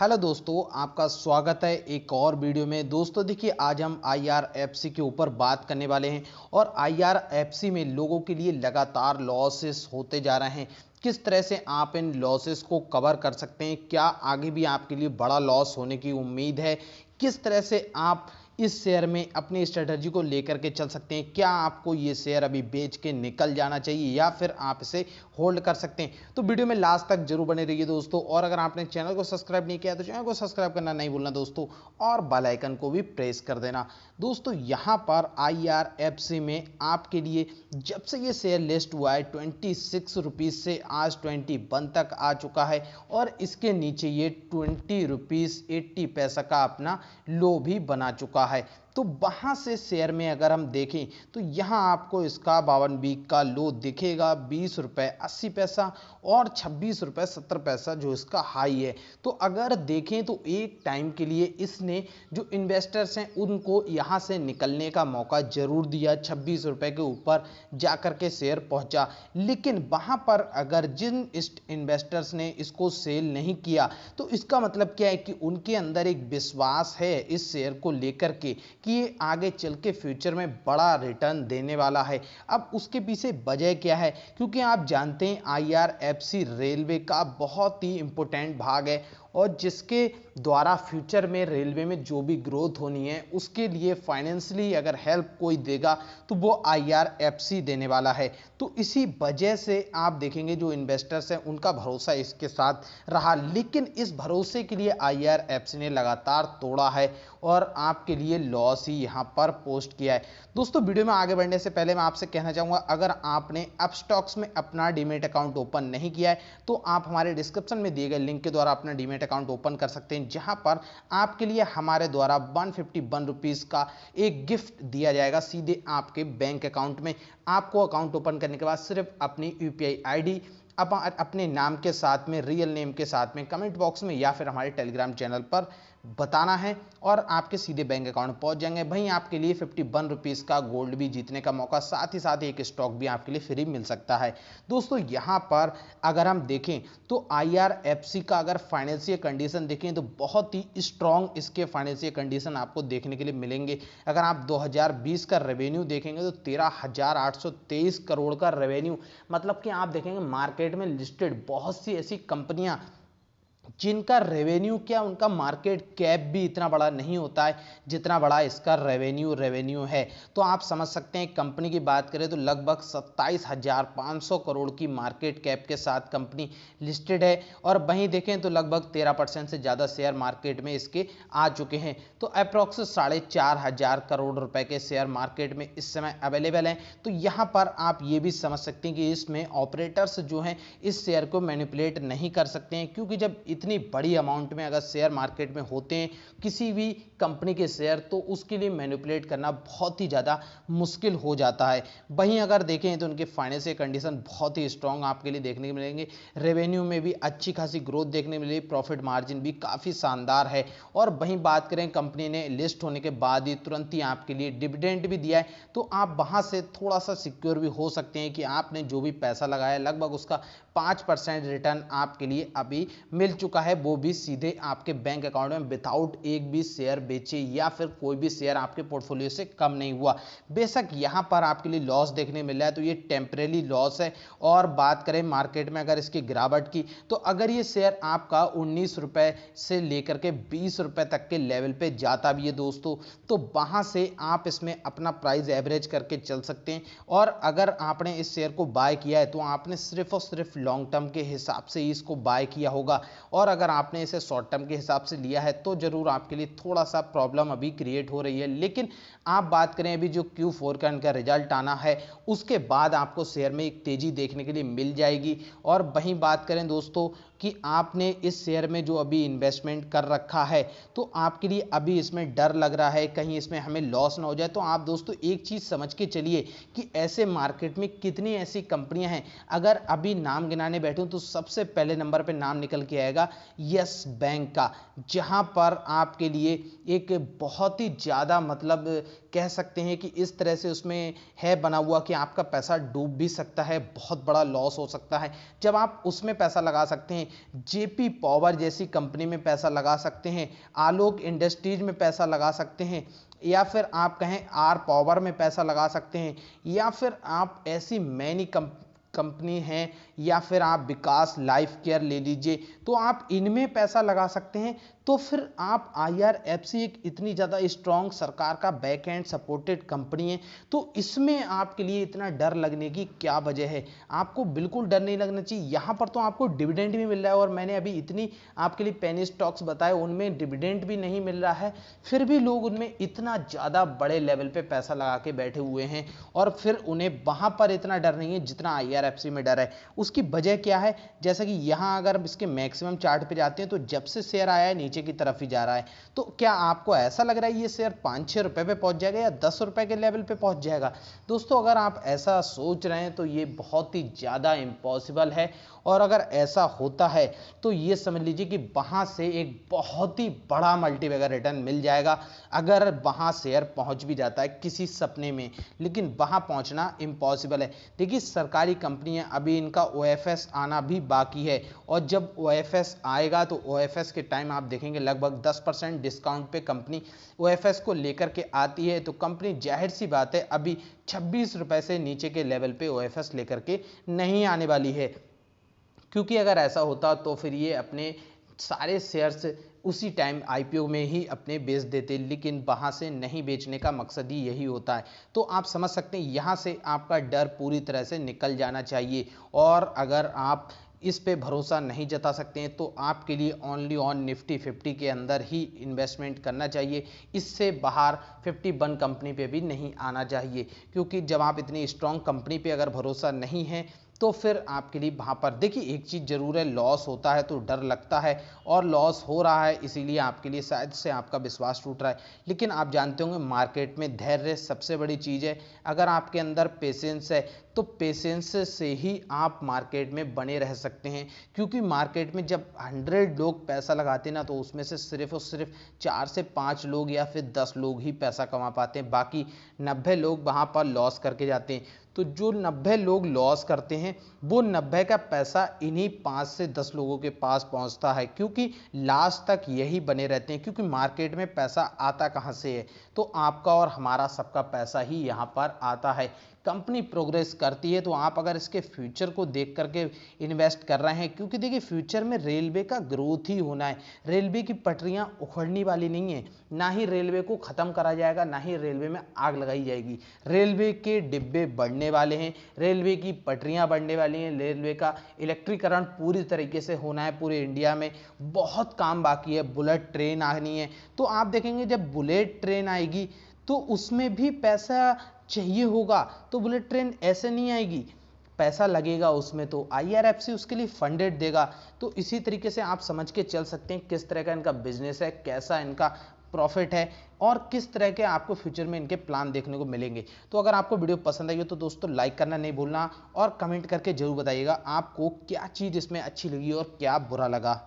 Hello दोस्तों, आपका स्वागत है एक और वीडियो में। दोस्तों देखिए, आज हम IRFC के ऊपर बात करने वाले हैं और IRFC में लोगों के लिए लगातार लॉसेस होते जा रहे हैं। किस तरह से आप इन लॉसेस को कवर कर सकते हैं, क्या आगे भी आपके लिए बड़ा लॉस होने की उम्मीद है, किस तरह से आप इस शेयर में अपनी स्ट्रेटजी को लेकर के चल सकते हैं, क्या आपको ये शेयर अभी बेच के निकल जाना चाहिए या फिर आप इसे होल्ड कर सकते हैं। तो वीडियो में लास्ट तक जरूर बने रहिए दोस्तों। और अगर आपने चैनल को सब्सक्राइब नहीं किया तो चैनल को सब्सक्राइब करना नहीं भूलना दोस्तों, और बेल आइकन को भी प्रेस कर देना। दोस्तों यहाँ पर IRFC में आपके लिए जब से ये शेयर लिस्ट हुआ है 26 रुपीज़ से आज 21 तक आ चुका है और इसके नीचे ये 20 रुपीज़ 80 पैसा का अपना लो भी बना चुका है। तो वहां से शेयर में अगर हम देखें तो यहां आपको इसका 52 वीक का लो दिखेगा 20 रुपए 80 पैसा और 26 रुपए 70 पैसा जो इसका हाई है। तो अगर देखें तो एक टाइम के लिए इसने जो इन्वेस्टर्स हैं उनको यहां से निकलने का मौका जरूर दिया, 26 रुपए के ऊपर जाकर के शेयर पहुंचा। लेकिन वहां पर अगर जिन इन्वेस्टर्स ने इसको सेल नहीं किया तो इसका मतलब क्या है कि उनके अंदर एक विश्वास है इस शेयर को लेकर के कि ये आगे चल के फ्यूचर में बड़ा रिटर्न देने वाला है। अब उसके पीछे वजह क्या है, क्योंकि आप जानते हैं IRFC रेलवे का बहुत ही इंपॉर्टेंट भाग है और जिसके द्वारा फ्यूचर में रेलवे में जो भी ग्रोथ होनी है उसके लिए फाइनेंशियली अगर हेल्प कोई देगा तो वो IRFC देने वाला है। तो इसी वजह से आप देखेंगे जो इन्वेस्टर्स हैं उनका भरोसा इसके साथ रहा, लेकिन इस भरोसे के लिए IRFC ने लगातार तोड़ा है और आपके लिए लॉस ही यहाँ पर पोस्ट किया है। दोस्तों वीडियो में आगे बढ़ने से पहले मैं आपसे कहना चाहूँगा, अगर आपने अपस्टॉक्स में अपना डीमेट अकाउंट ओपन नहीं किया है तो आप हमारे डिस्क्रिप्शन में दिए गए लिंक के द्वारा अपना डीमेट अकाउंट ओपन कर सकते हैं, जहां पर आपके लिए हमारे द्वारा 151 रुपीज़ का एक गिफ्ट दिया जाएगा सीधे आपके बैंक अकाउंट में। आपको अकाउंट ओपन करने के बाद सिर्फ अपनी UPI ID अपने नाम के साथ में, रियल नेम के साथ में कमेंट बॉक्स में या फिर हमारे टेलीग्राम चैनल पर बताना है और आपके सीधे बैंक अकाउंट पहुंच जाएंगे। वहीं आपके लिए 51 रुपीज़ का गोल्ड भी जीतने का मौका, साथ ही साथ एक स्टॉक भी आपके लिए फ्री मिल सकता है। दोस्तों यहाँ पर अगर हम देखें तो IRFC का अगर फाइनेंशियल कंडीशन देखें तो बहुत ही स्ट्रॉन्ग इसके फाइनेंशियल कंडीशन आपको देखने के लिए मिलेंगे। अगर आप 2020 का रेवेन्यू देखेंगे तो 13,823 करोड़ का रेवेन्यू, मतलब कि आप देखेंगे मार्केट में लिस्टेड बहुत सी ऐसी कंपनियां जिनका रेवेन्यू क्या, उनका मार्केट कैप भी इतना बड़ा नहीं होता है जितना बड़ा इसका रेवेन्यू है। तो आप समझ सकते हैं, कंपनी की बात करें तो लगभग 27,500 करोड़ की मार्केट कैप के साथ कंपनी लिस्टेड है और वहीं देखें तो लगभग 13% से ज़्यादा शेयर मार्केट में इसके आ चुके हैं। तो अप्रॉक्स 4,500 करोड़ रुपए के शेयर मार्केट में इस समय अवेलेबल हैं। तो यहाँ पर आप ये भी समझ सकते हैं कि इसमें ऑपरेटर्स जो हैं इस शेयर को मैनिपुलेट नहीं कर सकते हैं, क्योंकि जब इतनी बड़ी अमाउंट में अगर शेयर मार्केट में होते हैं किसी भी कंपनी के शेयर तो उसके लिए मैनिपुलेट करना बहुत ही ज़्यादा मुश्किल हो जाता है। वहीं अगर देखें तो उनके फाइनेंशियल कंडीशन बहुत ही स्ट्रांग आपके लिए देखने को मिलेंगे, रेवेन्यू में भी अच्छी खासी ग्रोथ देखने मिलेगी, प्रॉफिट मार्जिन भी काफ़ी शानदार है। और वहीं बात करें कंपनी ने लिस्ट होने के बाद ही तुरंत ही आपके लिए डिविडेंड भी दिया है, तो आप वहाँ से थोड़ा सा सिक्योर भी हो सकते हैं कि आपने जो भी पैसा लगाया लगभग उसका 5% रिटर्न आपके लिए अभी मिल चुका है, वो भी सीधे आपके बैंक अकाउंट में विदाउट एक भी शेयर बेचे या फिर कोई भी शेयर आपके पोर्टफोलियो से कम नहीं हुआ। बेशक यहाँ पर आपके लिए लॉस देखने मिल रहा है तो ये टेम्परेरी लॉस है। और बात करें मार्केट में अगर इसकी गिरावट की, तो अगर ये शेयर आपका 19 रुपए से लेकर के 20 रुपए तक के लेवल पे जाता भी है दोस्तों, तो वहां से आप इसमें अपना प्राइस एवरेज करके चल सकते हैं। और अगर आपने इस शेयर को बाय किया है तो आपने सिर्फ और सिर्फ लॉन्ग टर्म के हिसाब से ही इसको बाय किया होगा, और अगर आपने इसे शॉर्ट टर्म के हिसाब से लिया है तो जरूर आपके लिए थोड़ा सा प्रॉब्लम अभी क्रिएट हो रही है। लेकिन आप बात करें अभी जो Q4 का इनका रिजल्ट आना है उसके बाद आपको शेयर में एक तेजी देखने के लिए मिल जाएगी। और वहीं बात करें दोस्तों कि आपने इस शेयर में जो अभी इन्वेस्टमेंट कर रखा है तो आपके लिए अभी इसमें डर लग रहा है कहीं इसमें हमें लॉस ना हो जाए, तो आप दोस्तों एक चीज़ समझ के चलिए कि ऐसे मार्केट में कितनी ऐसी कंपनियां हैं, अगर अभी नाम गिनाने बैठूं तो सबसे पहले नंबर पे नाम निकल के आएगा आएगा यस बैंक का, जहां पर आपके लिए एक बहुत ही ज़्यादा मतलब कह सकते हैं कि इस तरह से उसमें है बना हुआ कि आपका पैसा डूब भी सकता है, बहुत बड़ा लॉस हो सकता है। जब आप उसमें पैसा लगा सकते हैं, जेपी पावर जैसी कंपनी में पैसा लगा सकते हैं, आलोक इंडस्ट्रीज में पैसा लगा सकते हैं, या फिर आप कहें आर पावर में पैसा लगा सकते हैं, या फिर आप ऐसी मैनी कंपनी हैं, या फिर आप विकास लाइफ केयर ले लीजिए, तो आप इनमें पैसा लगा सकते हैं। तो फिर आप IRFC एक इतनी ज़्यादा स्ट्रॉन्ग सरकार का बैक एंड सपोर्टेड कंपनी है, तो इसमें आपके लिए इतना डर लगने की क्या वजह है? आपको बिल्कुल डर नहीं लगना चाहिए। यहाँ पर तो आपको डिविडेंड भी मिल रहा है, और मैंने अभी इतनी आपके लिए पेनी स्टॉक्स बताए, उनमें डिविडेंड भी नहीं मिल रहा है, फिर भी लोग उनमें इतना ज़्यादा बड़े लेवल पे पैसा लगा के बैठे हुए हैं, और फिर उन्हें वहाँ पर इतना डर नहीं है जितना IRFC में डर है। उसकी वजह क्या है? जैसा कि यहाँ अगर इसके मैक्सिमम चार्ट पे जाते हैं, तो जब से शेयर आया है नीचे की तरफ ही जा रहा है। तो क्या आपको ऐसा लग रहा है ये शेयर 5-6 रुपए पे पहुंच जाएगा या 10 रुपए के लेवल पे पहुंच जाएगा? दोस्तों, अगर आप ऐसा सोच रहे हैं तो ये बहुत ही ज़्यादा इम्पॉसिबल है, और अगर ऐसा होता है तो ये समझ लीजिए कि वहाँ से एक बहुत ही बड़ा मल्टीबैगर रिटर्न मिल जाएगा, अगर वहाँ शेयर पहुँच भी जाता है किसी सपने में, लेकिन वहाँ पहुँचना इम्पॉसिबल है। देखिए, सरकारी कंपनियाँ, अभी इनका OFS आना भी बाकी है, और जब OFS आएगा तो OFS के टाइम आप देखेंगे लगभग 10% डिस्काउंट पे कंपनी OFS को लेकर के आती है। तो कंपनी जाहिर सी बात है अभी 26 रुपए से नीचे के लेवल पे OFS लेकर के नहीं आने वाली है, क्योंकि अगर ऐसा होता तो फिर ये अपने सारे शेयर्स उसी टाइम IPO में ही अपने बेच देते, लेकिन वहाँ से नहीं बेचने का मकसद ही यही होता है। तो आप समझ सकते हैं, यहाँ से आपका डर पूरी तरह से निकल जाना चाहिए, और अगर आप इस पे भरोसा नहीं जता सकते हैं तो आपके लिए ओनली ऑन निफ्टी 50 के अंदर ही इन्वेस्टमेंट करना चाहिए। इससे बाहर 51 कंपनी पे भी नहीं आना चाहिए, क्योंकि जब आप इतनी स्ट्रॉन्ग कंपनी पे अगर भरोसा नहीं है तो फिर आपके लिए वहाँ पर देखिए, एक चीज़ जरूर है, लॉस होता है तो डर लगता है, और लॉस हो रहा है इसीलिए आपके लिए शायद से आपका विश्वास टूट रहा है। लेकिन आप जानते होंगे, मार्केट में धैर्य सबसे बड़ी चीज़ है। अगर आपके अंदर पेशेंस है तो पेशेंस से ही आप मार्केट में बने रह सकते हैं, क्योंकि मार्केट में जब 100 लोग पैसा लगाते हैं ना, तो उसमें से सिर्फ और सिर्फ 4 से 5 लोग या फिर 10 लोग ही पैसा कमा पाते हैं, बाकी 90 लोग वहाँ पर लॉस करके जाते हैं। तो जो 90 लोग लॉस करते हैं, वो 90 का पैसा इन्हीं 5 से 10 लोगों के पास पहुंचता है, क्योंकि लास्ट तक यही बने रहते हैं। क्योंकि मार्केट में पैसा आता कहां से है? तो आपका और हमारा सबका पैसा ही यहां पर आता है। कंपनी प्रोग्रेस करती है तो आप अगर इसके फ्यूचर को देख करके इन्वेस्ट कर रहे हैं, क्योंकि देखिए, फ्यूचर में रेलवे का ग्रोथ ही होना है। रेलवे की पटरियां उखड़ने वाली नहीं है, ना ही रेलवे को ख़त्म करा जाएगा, ना ही रेलवे में आग लगाई जाएगी। रेलवे के डिब्बे बढ़ने वाले हैं, रेलवे की पटरियां बढ़ने वाली हैं, रेलवे का इलेक्ट्रीकरण पूरी तरीके से होना है। पूरे इंडिया में बहुत काम बाकी है, बुलेट ट्रेन आनी है। तो आप देखेंगे, जब बुलेट ट्रेन आएगी तो उसमें भी पैसा चाहिए होगा, तो बुलेट ट्रेन ऐसे नहीं आएगी, पैसा लगेगा उसमें, तो IRFC उसके लिए फंडेड देगा। तो इसी तरीके से आप समझ के चल सकते हैं किस तरह का इनका बिजनेस है, कैसा इनका प्रॉफिट है, और किस तरह के आपको फ्यूचर में इनके प्लान देखने को मिलेंगे। तो अगर आपको वीडियो पसंद आई हो तो दोस्तों लाइक करना नहीं भूलना, और कमेंट करके जरूर बताइएगा आपको क्या चीज़ इसमें अच्छी लगी और क्या बुरा लगा।